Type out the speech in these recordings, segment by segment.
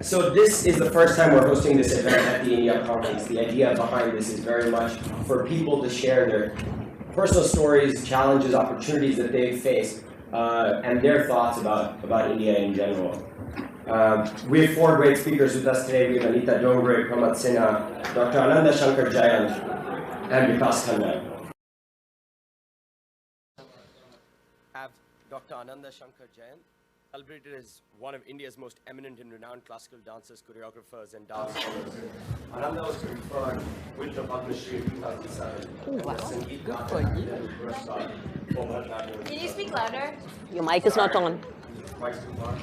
So this is the first time we're hosting this event at the India conference. The idea behind this is very much for people to share their personal stories, challenges, opportunities that they've faced, and their thoughts about India in general. We have 4 great speakers with us today. We have Anita Dongre, Pramad Sinha, Dr. Ananda Shankar Jayant, and Vikas Khanna. Have Dr. Ananda Shankar Jayant, celebrated as one of India's most eminent and renowned classical dancers, choreographers, and dance scholars. Ananda was conferred with the Padma Shri in 2007. Oh, wow. Good for you. Can you speak louder? Your mic is not on. Mic's too far.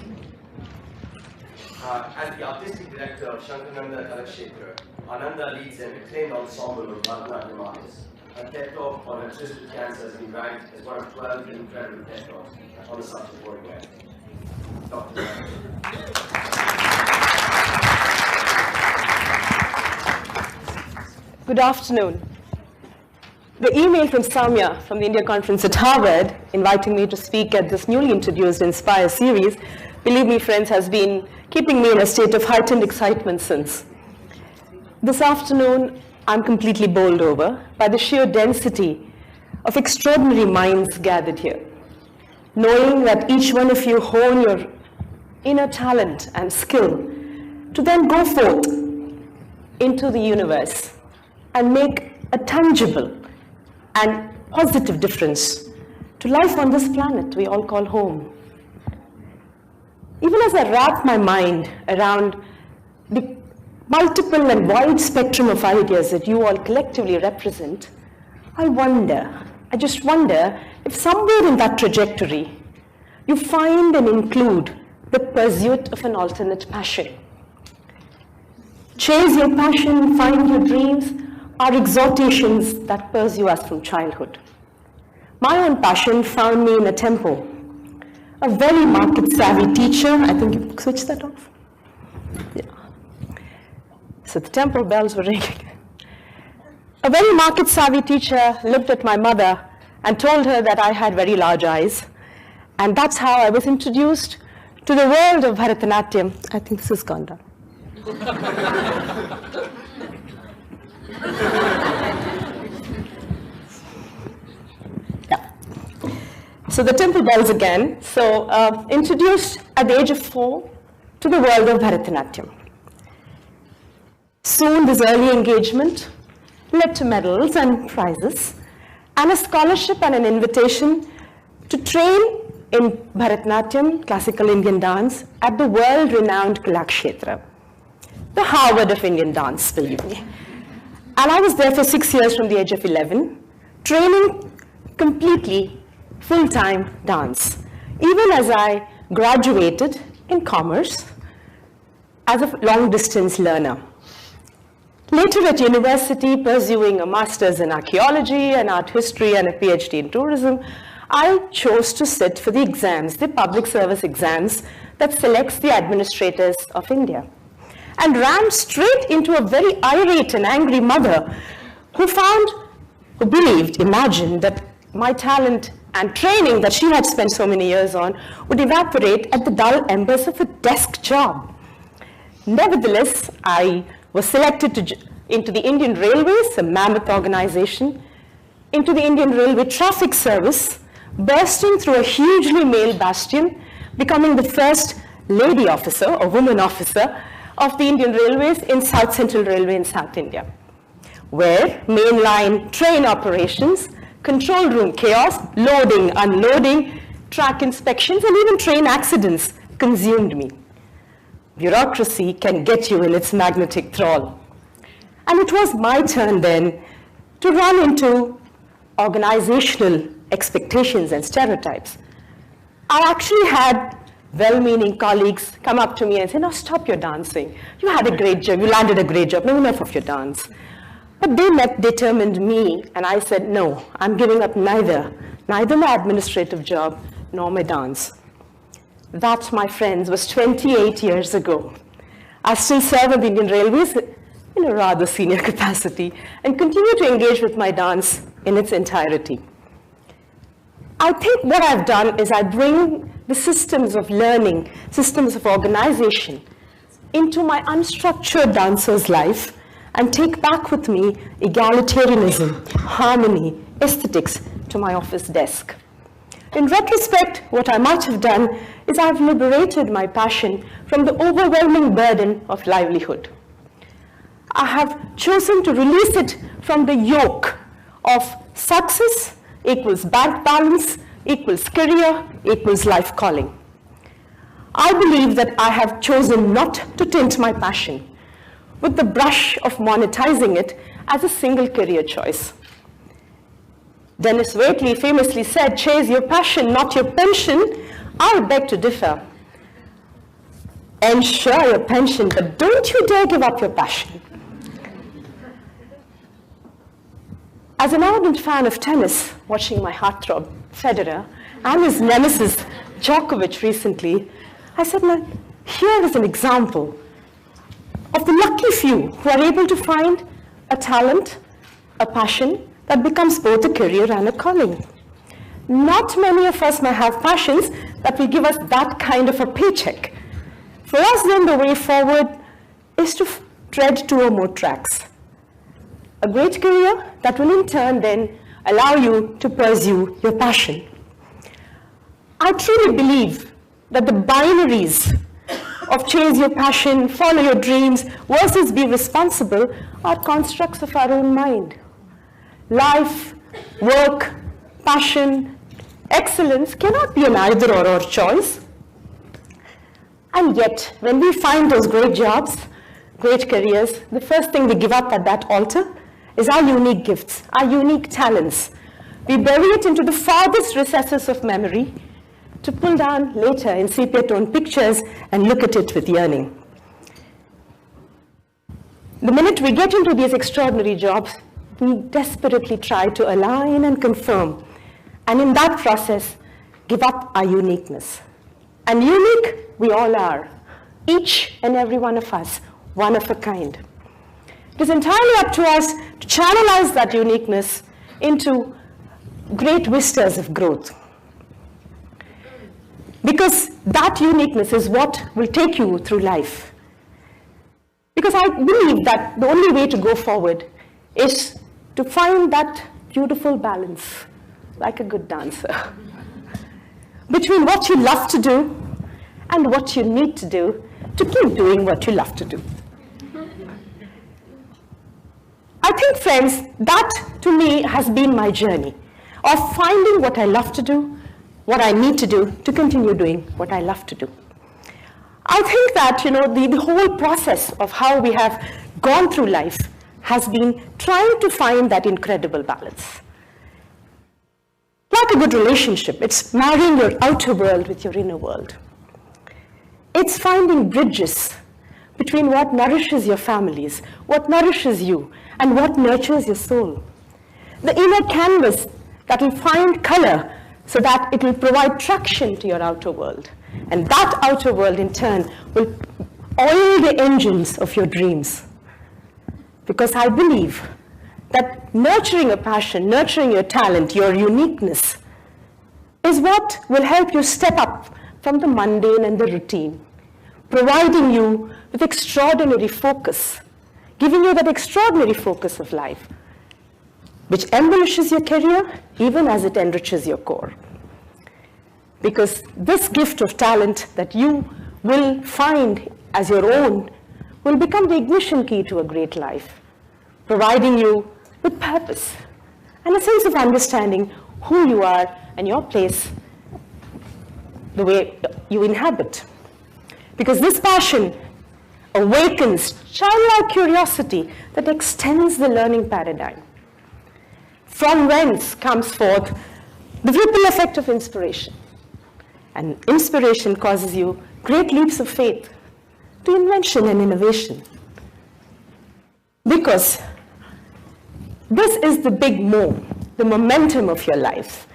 As the artistic director of Shankarananda Kalakshetra, Ananda leads an acclaimed ensemble of Bharatanatyam artists. A TED Talk on adjusted cancer has been ranked as one of 12 incredible TED Talks on the subject worldwide. Dr. Good afternoon. The email from Samya from the India conference at Harvard inviting me to speak at this newly introduced Inspire series, believe me friends, has been keeping me in a state of heightened excitement since. This afternoon, I'm completely bowled over by the sheer density of extraordinary minds gathered here. Knowing that each one of you hone your inner talent and skill to then go forth into the universe and make a tangible and positive difference to life on this planet we all call home. Even as I wrap my mind around the multiple and wide spectrum of ideas that you all collectively represent, I just wonder if somewhere in that trajectory you find and include the pursuit of an alternate passion. Chase your passion, find your dreams are exhortations that pursue us from childhood. My own passion found me in a temple. A very market-savvy teacher, I think you switched that off. Yeah. So the temple bells were ringing. A very market-savvy teacher looked at my mother and told her that I had very large eyes. And that's how I was introduced to the world of Bharatanatyam. I think this has gone down. Yeah. So the temple bells again. So introduced at the age of 4 to the world of Bharatanatyam. Soon this early engagement led to medals and prizes and a scholarship and an invitation to train in Bharatanatyam, classical Indian dance, at the world-renowned Kalakshetra, the Harvard of Indian dance, believe me. And I was there for 6 years from the age of 11, training completely full-time dance, even as I graduated in commerce as a long-distance learner. Later at university, pursuing a master's in archaeology and art history and a PhD in tourism, I chose to sit for the exams, the public service exams that selects the administrators of India, and ran straight into a very irate and angry mother who imagined that my talent and training that she had spent so many years on would evaporate at the dull embers of a desk job. Nevertheless, I was selected into the Indian Railways, a mammoth organization, into the Indian Railway Traffic Service, bursting through a hugely male bastion, becoming the first lady officer or woman officer of the Indian Railways in South Central Railway in South India, where mainline train operations, control room chaos, loading, unloading, track inspections, and even train accidents consumed me. Bureaucracy can get you in its magnetic thrall. And it was my turn then to run into organizational expectations and stereotypes. I actually had well-meaning colleagues come up to me and say, "No, stop your dancing. You had a great job, you landed a great job, no, enough of your dance." But they determined me, and I said, no, I'm giving up neither my administrative job nor my dance. That, my friends, was 28 years ago. I still serve on the Indian Railways in a rather senior capacity and continue to engage with my dance in its entirety. I think what I've done is I bring the systems of learning, systems of organization into my unstructured dancer's life and take back with me egalitarianism, harmony, aesthetics to my office desk. In retrospect, what I might have done is I've liberated my passion from the overwhelming burden of livelihood. I have chosen to release it from the yoke of success equals bank balance, equals career, equals life calling. I believe that I have chosen not to tint my passion with the brush of monetizing it as a single career choice. Dennis Waitley famously said, "Chase your passion, not your pension." I beg to differ. Ensure your pension, but don't you dare give up your passion. As an ardent fan of tennis, watching my heartthrob, Federer, and his nemesis, Djokovic, recently, I said, now, here is an example of the lucky few who are able to find a talent, a passion, that becomes both a career and a calling. Not many of us may have passions that will give us that kind of a paycheck. For us, then, the way forward is to tread 2 or more tracks. A great career that will in turn then allow you to pursue your passion. I truly believe that the binaries of chase your passion, follow your dreams, versus be responsible are constructs of our own mind. Life, work, passion, excellence cannot be an either or choice. And yet, when we find those great jobs, great careers, the first thing we give up at that altar is our unique gifts, our unique talents. We bury it into the farthest recesses of memory to pull down later in sepia-toned pictures and look at it with yearning. The minute we get into these extraordinary jobs, we desperately try to align and confirm, and in that process, give up our uniqueness. And unique, we all are, each and every one of us, one of a kind. It is entirely up to us to channelize that uniqueness into great vistas of growth. Because that uniqueness is what will take you through life. Because I believe that the only way to go forward is to find that beautiful balance, like a good dancer, between what you love to do and what you need to do to keep doing what you love to do. I think, friends, that to me has been my journey of finding what I love to do, what I need to do to continue doing what I love to do. I think that, the whole process of how we have gone through life has been trying to find that incredible balance. Like a good relationship, it's marrying your outer world with your inner world. It's finding bridges between what nourishes your families, what nourishes you, and what nurtures your soul. The inner canvas that will find color so that it will provide traction to your outer world. And that outer world, in turn, will oil the engines of your dreams. Because I believe that nurturing a passion, nurturing your talent, your uniqueness, is what will help you step up from the mundane and the routine, providing you with extraordinary focus, giving you that extraordinary focus of life, which embellishes your career even as it enriches your core. Because this gift of talent that you will find as your own will become the ignition key to a great life, providing you with purpose and a sense of understanding who you are and your place, the way you inhabit. Because this passion awakens childlike curiosity that extends the learning paradigm, from whence comes forth the ripple effect of inspiration. And inspiration causes you great leaps of faith to invention and innovation. Because this is the big mo, the momentum of your life.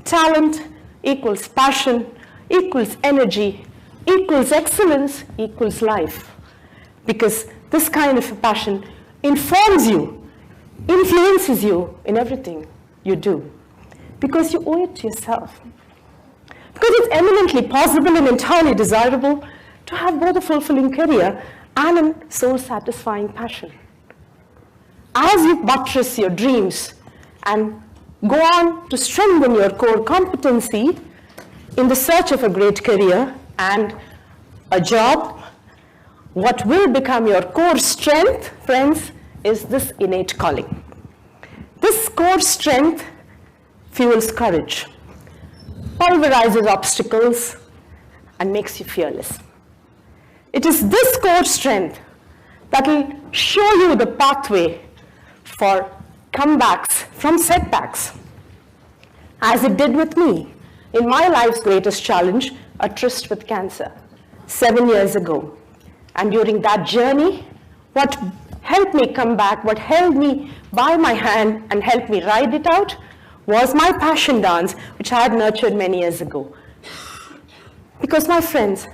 Talent equals passion, equals energy, equals excellence, equals life. Because this kind of a passion informs you, influences you in everything you do. Because you owe it to yourself. Because it's eminently possible and entirely desirable to have both a fulfilling career and a soul-satisfying passion. As you buttress your dreams and go on to strengthen your core competency in the search of a great career and a job, what will become your core strength, friends, is this innate calling. This core strength fuels courage, pulverizes obstacles, and makes you fearless. It is this core strength that will show you the pathway for comebacks from setbacks, as it did with me in my life's greatest challenge, a tryst with cancer, 7 years ago. And during that journey, what helped me come back, what held me by my hand and helped me ride it out, was my passion dance, which I had nurtured many years ago. Because, my friends,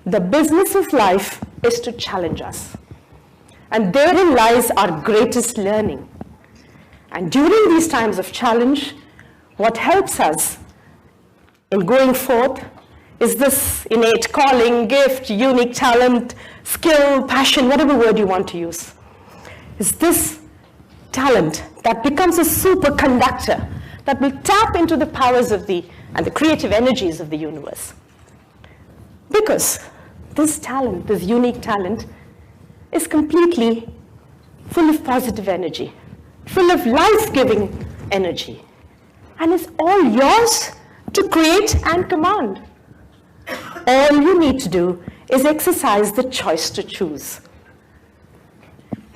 the business of life is to challenge us. And therein lies our greatest learning. And during these times of challenge, what helps us in going forth is this innate calling, gift, unique talent, skill, passion, whatever word you want to use. Is this talent that becomes a superconductor that will tap into the powers of the creative energies of the universe. Because this talent, this unique talent, is completely full of positive energy, full of life-giving energy, and is all yours to create and command. All you need to do is exercise the choice to choose.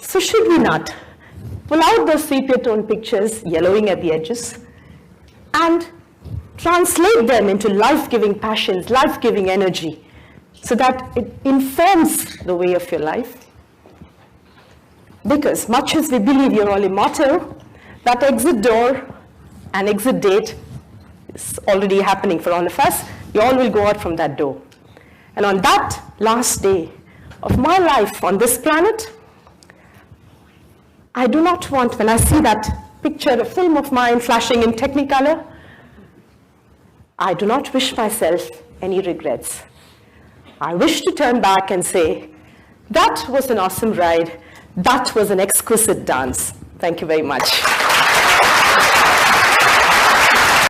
So should we not pull out those sepia tone pictures, yellowing at the edges, and translate them into life-giving passions, life-giving energy, so that it informs the way of your life? Because much as we believe you're all immortal, that exit door and exit date is already happening for all of us. You all will go out from that door. And on that last day of my life on this planet, I do not want, when I see that picture, a film of mine flashing in Technicolor, I do not wish myself any regrets. I wish to turn back and say, that was an awesome ride. That was an exquisite dance. Thank you very much.